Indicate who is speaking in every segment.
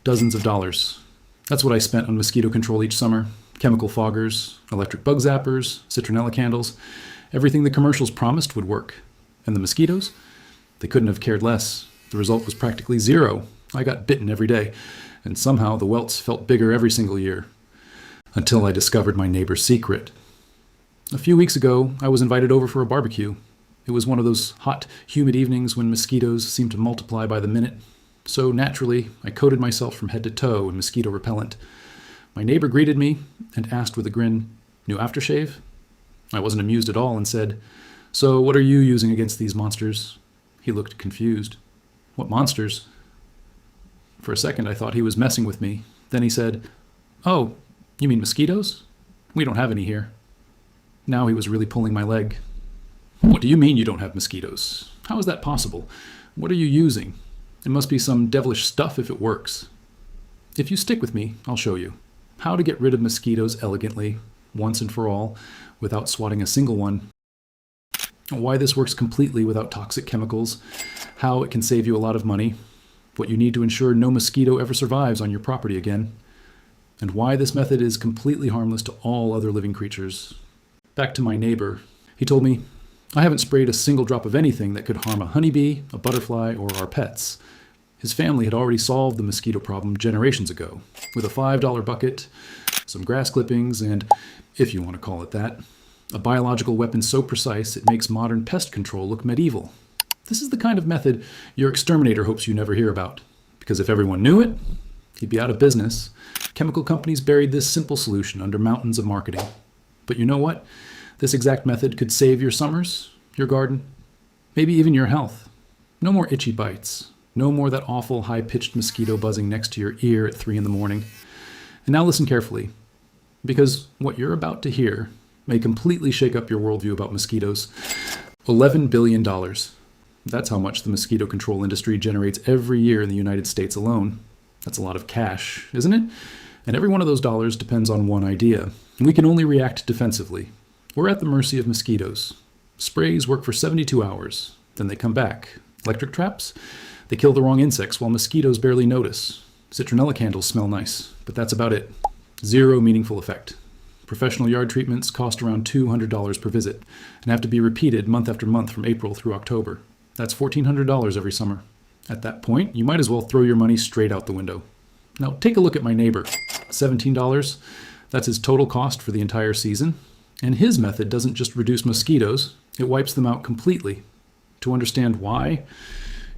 Speaker 1: Dozens of dollars. That's what I spent on mosquito control each summer. Chemical foggers, electric bug zappers, citronella candles, everything the commercials promised would work. And the mosquitoes? They couldn't have cared less. The result was practically zero. I got bitten every day, and somehow the welts felt bigger every single year. Until I discovered my neighbor's secret. A few weeks ago, I was invited over for a barbecue. It was one of those hot, humid evenings when mosquitoes seem to multiply by the minute. So naturally, I coated myself from head to toe in mosquito repellent. My neighbor greeted me and asked with a grin, "New aftershave?" I wasn't amused at all and said, "So what are you using against these monsters?" He looked confused. "What monsters?" For a second, I thought he was messing with me. Then he said, "Oh, you mean mosquitoes? We don't have any here." Now he was really pulling my leg. "What do you mean you don't have mosquitoes? How is that possible? What are you using? It must be some devilish stuff if it works." If you stick with me, I'll show you how to get rid of mosquitoes elegantly, once and for all, without swatting a single one. Why this works completely without toxic chemicals, how it can save you a lot of money, what you need to ensure no mosquito ever survives on your property again, and why this method is completely harmless to all other living creatures. Back to my neighbor. He told me, "I haven't sprayed a single drop of anything that could harm a honeybee, a butterfly, or our pets." His family had already solved the mosquito problem generations ago, with a $5 bucket, some grass clippings, and, if you want to call it that, a biological weapon so precise it makes modern pest control look medieval. This is the kind of method your exterminator hopes you never hear about, because if everyone knew it, he'd be out of business. Chemical companies buried this simple solution under mountains of marketing. But you know what? This exact method could save your summers, your garden, maybe even your health. No more itchy bites. No more that awful high-pitched mosquito buzzing next to your ear at 3 in the morning. And now listen carefully, because what you're about to hear may completely shake up your worldview about mosquitoes. $11 billion. That's how much the mosquito control industry generates every year in the United States alone. That's a lot of cash, isn't it? And every one of those dollars depends on one idea. And we can only react defensively. We're at the mercy of mosquitoes. Sprays work for 72 hours. Then they come back. Electric traps? They kill the wrong insects while mosquitoes barely notice. Citronella candles smell nice, but that's about it. Zero meaningful effect. Professional yard treatments cost around $200 per visit and have to be repeated month after month from April through October. That's $1,400 every summer. At that point, you might as well throw your money straight out the window. Now take a look at my neighbor. $17. That's his total cost for the entire season. And his method doesn't just reduce mosquitoes, it wipes them out completely. To understand why,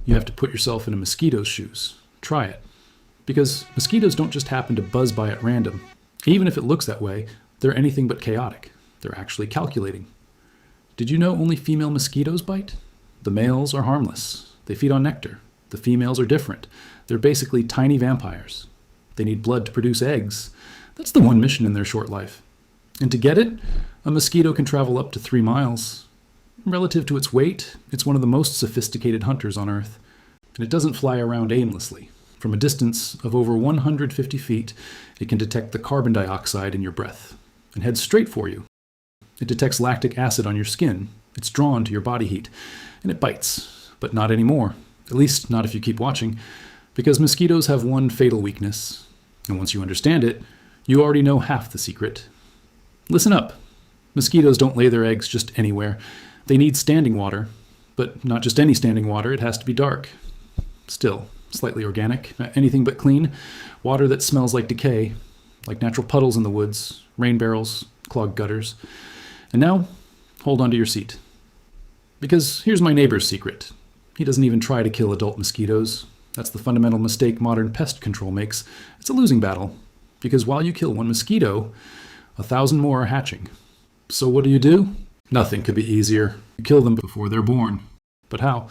Speaker 1: you have to put yourself in a mosquito's shoes. Try it. Because mosquitoes don't just happen to buzz by at random. Even if it looks that way, they're anything but chaotic. They're actually calculating. Did you know only female mosquitoes bite? The males are harmless. They feed on nectar. The females are different. They're basically tiny vampires. They need blood to produce eggs. That's the one mission in their short life. And to get it, a mosquito can travel up to 3 miles. Relative to its weight, it's one of the most sophisticated hunters on Earth. And it doesn't fly around aimlessly. From a distance of over 150 feet, it can detect the carbon dioxide in your breath and heads straight for you. It detects lactic acid on your skin. It's drawn to your body heat. And it bites, but not anymore. At least not if you keep watching, because mosquitoes have one fatal weakness. And once you understand it, you already know half the secret. Listen up. Mosquitoes don't lay their eggs just anywhere. They need standing water, but not just any standing water. It has to be dark. Still, slightly organic, anything but clean. Water that smells like decay, like natural puddles in the woods, rain barrels, clogged gutters. And now, hold on to your seat. Because here's my neighbor's secret. He doesn't even try to kill adult mosquitoes. That's the fundamental mistake modern pest control makes. It's a losing battle. Because while you kill one mosquito, 1,000 more are hatching. So what do? Nothing could be easier. You kill them before they're born. But how?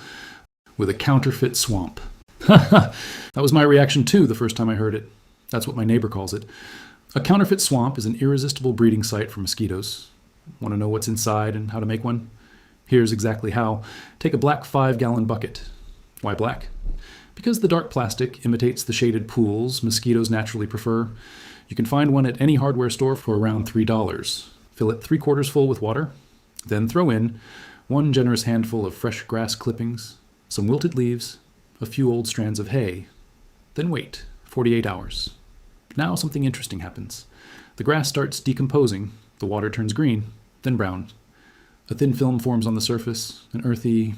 Speaker 1: With a counterfeit swamp. That was my reaction too the first time I heard it. That's what my neighbor calls it. A counterfeit swamp is an irresistible breeding site for mosquitoes. Want to know what's inside and how to make one? Here's exactly how. Take a black 5-gallon bucket. Why black? Because the dark plastic imitates the shaded pools mosquitoes naturally prefer. You can find one at any hardware store for around $3. Fill it 3/4 full with water. Then throw in 1 generous handful of fresh grass clippings, some wilted leaves, a few old strands of hay. Then wait 48 hours. Now something interesting happens. The grass starts decomposing, the water turns green, then brown. A thin film forms on the surface, an earthy,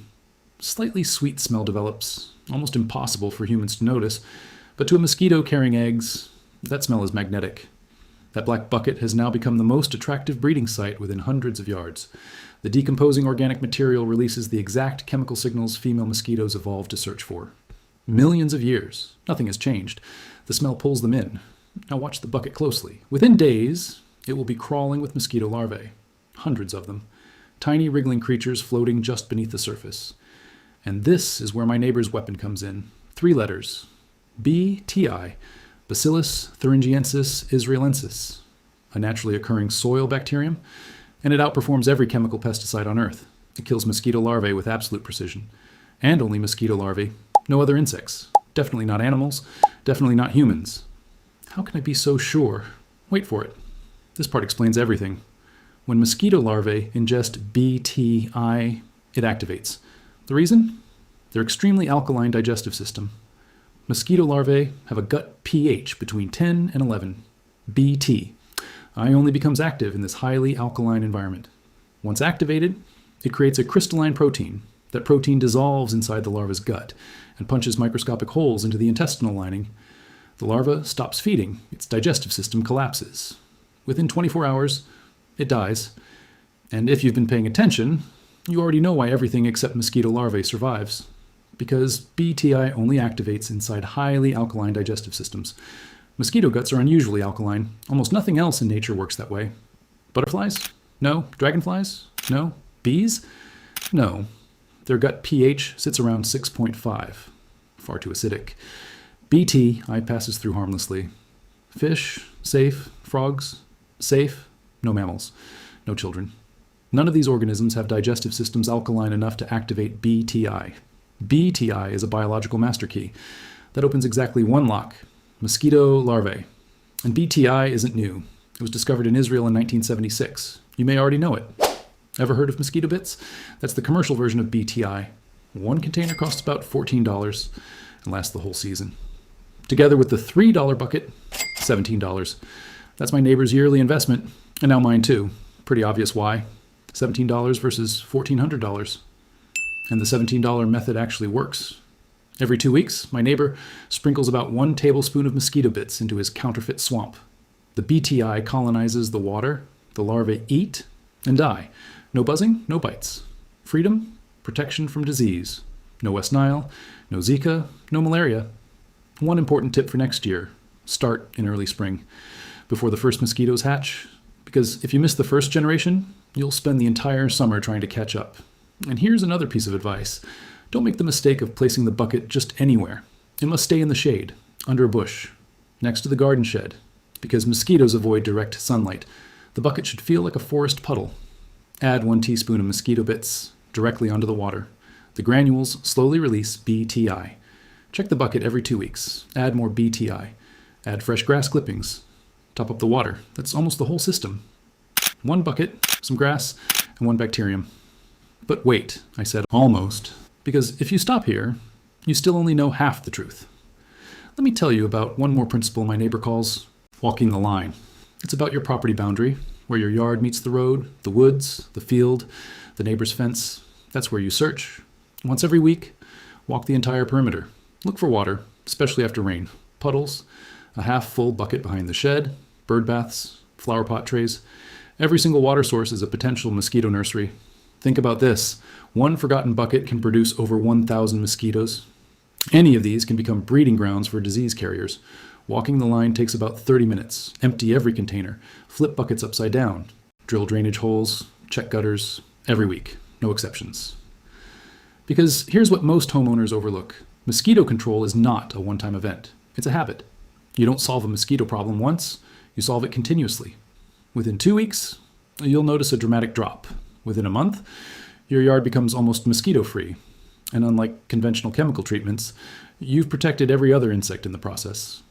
Speaker 1: slightly sweet smell develops, almost impossible for humans to notice, but to a mosquito carrying eggs, that smell is magnetic. That black bucket has now become the most attractive breeding site within hundreds of yards. The decomposing organic material releases the exact chemical signals female mosquitoes evolved to search for. Millions of years, nothing has changed. The smell pulls them in. Now watch the bucket closely. Within days, it will be crawling with mosquito larvae. Hundreds of them. Tiny wriggling creatures floating just beneath the surface. And this is where my neighbor's weapon comes in. 3 letters. BTI, Bacillus thuringiensis israelensis, a naturally occurring soil bacterium, and it outperforms every chemical pesticide on Earth. It kills mosquito larvae with absolute precision. And only mosquito larvae, no other insects. Definitely not animals, definitely not humans. How can I be so sure? Wait for it. This part explains everything. When mosquito larvae ingest BTI, it activates. The reason? Their extremely alkaline digestive system. Mosquito larvae have a gut pH between 10 and 11. BT. I only becomes active in this highly alkaline environment. Once activated, it creates a crystalline protein. That protein dissolves inside the larva's gut and punches microscopic holes into the intestinal lining. The larva stops feeding. Its digestive system collapses. Within 24 hours, it dies. And if you've been paying attention, you already know why everything except mosquito larvae survives. Because BTI only activates inside highly alkaline digestive systems. Mosquito guts are unusually alkaline. Almost nothing else in nature works that way. Butterflies? No. Dragonflies? No. Bees? No. Their gut pH sits around 6.5. Far too acidic. BTI passes through harmlessly. Fish? Safe. Frogs? Safe. No mammals. No children. None of these organisms have digestive systems alkaline enough to activate BTI. BTI is a biological master key. That opens exactly one lock: mosquito larvae. And BTI isn't new. It was discovered in Israel in 1976. You may already know it. Ever heard of mosquito bits? That's the commercial version of BTI. One container costs about $14 and lasts the whole season. Together with the $3 bucket, $17. That's my neighbor's yearly investment, and now mine too. Pretty obvious why. $17 versus $1,400. And the $17 method actually works. Every 2 weeks, my neighbor sprinkles about 1 tablespoon of mosquito bits into his counterfeit swamp. The BTI colonizes the water, the larvae eat and die. No buzzing, no bites. Freedom, protection from disease. No West Nile, no Zika, no malaria. One important tip for next year: start in early spring, before the first mosquitoes hatch, because if you miss the first generation, you'll spend the entire summer trying to catch up. And here's another piece of advice. Don't make the mistake of placing the bucket just anywhere. It must stay in the shade, under a bush, next to the garden shed, because mosquitoes avoid direct sunlight. The bucket should feel like a forest puddle. Add 1 teaspoon of mosquito bits directly onto the water. The granules slowly release BTI. Check the bucket every 2 weeks. Add more BTI. Add fresh grass clippings. Top up the water. That's almost the whole system. 1 bucket, some grass, and 1 bacterium. But wait, I said almost, because if you stop here, you still only know half the truth. Let me tell you about one more principle my neighbor calls walking the line. It's about your property boundary, where your yard meets the road, the woods, the field, the neighbor's fence. That's where you search. Once every week, walk the entire perimeter. Look for water, especially after rain. Puddles, a half-full bucket behind the shed, bird baths, flower pot trays. Every single water source is a potential mosquito nursery. Think about this. 1 forgotten bucket can produce over 1,000 mosquitoes. Any of these can become breeding grounds for disease carriers. Walking the line takes about 30 minutes. Empty every container. Flip buckets upside down. Drill drainage holes. Check gutters. Every week. No exceptions. Because here's what most homeowners overlook. Mosquito control is not a one-time event. It's a habit. You don't solve a mosquito problem once. You solve it continuously. Within 2 weeks, you'll notice a dramatic drop. Within a month, your yard becomes almost mosquito-free. And unlike conventional chemical treatments, you've protected every other insect in the process.